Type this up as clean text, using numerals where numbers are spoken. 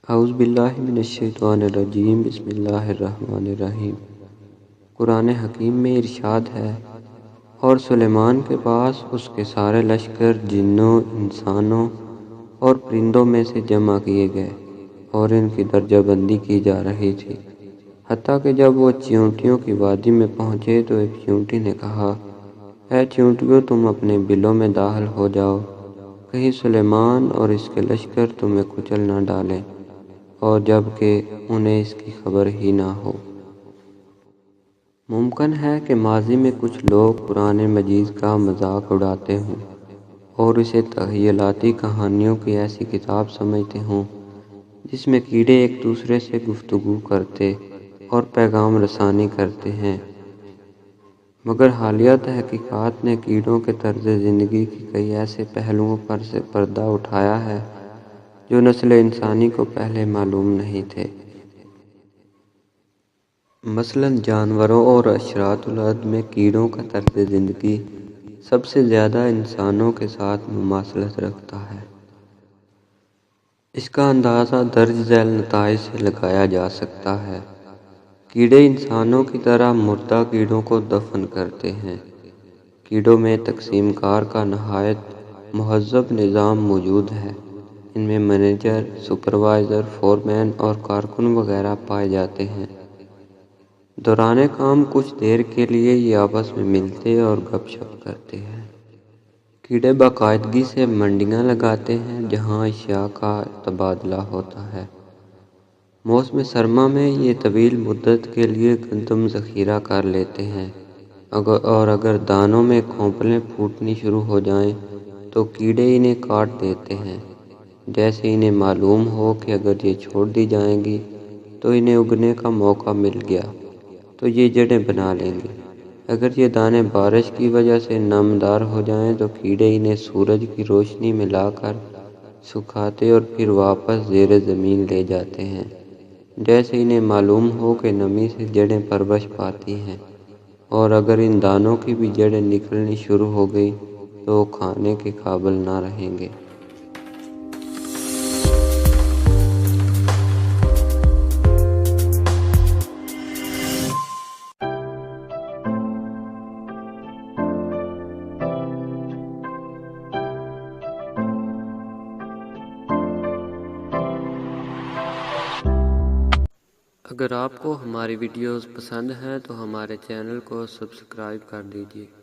اعوذ باللہ من الشیطان الرجیم، بسم اللہ الرحمن الرحیم۔ قرآن حکیم میں ارشاد ہے، اور سلیمان کے پاس اس کے سارے لشکر جنوں، انسانوں اور پرندوں میں سے جمع کیے گئے، اور ان کی درجہ بندی کی جا رہی تھی، حتیٰ کہ جب وہ چیونٹیوں کی وادی میں پہنچے تو ایک چیونٹی نے کہا، اے چیونٹیوں، تم اپنے بلوں میں داخل ہو جاؤ، کہیں سلیمان اور اس کے لشکر تمہیں کچل نہ ڈالیں، اور جب کہ انہیں اس کی خبر ہی نہ ہو۔ ممکن ہے کہ ماضی میں کچھ لوگ قرآن مجید کا مذاق اڑاتے ہوں اور اسے تخیلاتی کہانیوں کی ایسی کتاب سمجھتے ہوں جس میں کیڑے ایک دوسرے سے گفتگو کرتے اور پیغام رسانی کرتے ہیں، مگر حالیہ تحقیقات نے کیڑوں کے طرز زندگی کے کئی ایسے پہلوؤں پر سے پردہ اٹھایا ہے جو نسل انسانی کو پہلے معلوم نہیں تھے۔ مثلاً جانوروں اور حشرات الارض میں کیڑوں کا طرز زندگی سب سے زیادہ انسانوں کے ساتھ مماثلت رکھتا ہے۔ اس کا اندازہ درج ذیل نتائج سے لگایا جا سکتا ہے۔ کیڑے انسانوں کی طرح مردہ کیڑوں کو دفن کرتے ہیں۔ کیڑوں میں تقسیم کار کا نہایت مہذب نظام موجود ہے۔ ان میں مینیجر، سپروائزر، فورمین اور کارکن وغیرہ پائے جاتے ہیں۔ دوران کام کچھ دیر کے لیے یہ آپس میں ملتے اور گپ شپ کرتے ہیں۔ کیڑے باقاعدگی سے منڈیاں لگاتے ہیں جہاں اشیاء کا تبادلہ ہوتا ہے۔ موسم سرما میں یہ طویل مدت کے لیے گندم ذخیرہ کر لیتے ہیں، اور اگر دانوں میں کھوپڑیں پھوٹنی شروع ہو جائیں تو کیڑے انہیں کاٹ دیتے ہیں۔ جیسے انہیں معلوم ہو کہ اگر یہ چھوڑ دی جائیں گی تو انہیں اگنے کا موقع مل گیا تو یہ جڑیں بنا لیں گے۔ اگر یہ دانے بارش کی وجہ سے نمدار ہو جائیں تو کیڑے انہیں سورج کی روشنی میں لا کر سکھاتے اور پھر واپس زیر زمین لے جاتے ہیں۔ جیسے انہیں معلوم ہو کہ نمی سے جڑیں پرورش پاتی ہیں، اور اگر ان دانوں کی بھی جڑیں نکلنی شروع ہو گئی تو وہ کھانے کے قابل نہ رہیں گے۔ اگر آپ کو ہماری ویڈیوز پسند ہیں تو ہمارے چینل کو سبسکرائب کر دیجیے۔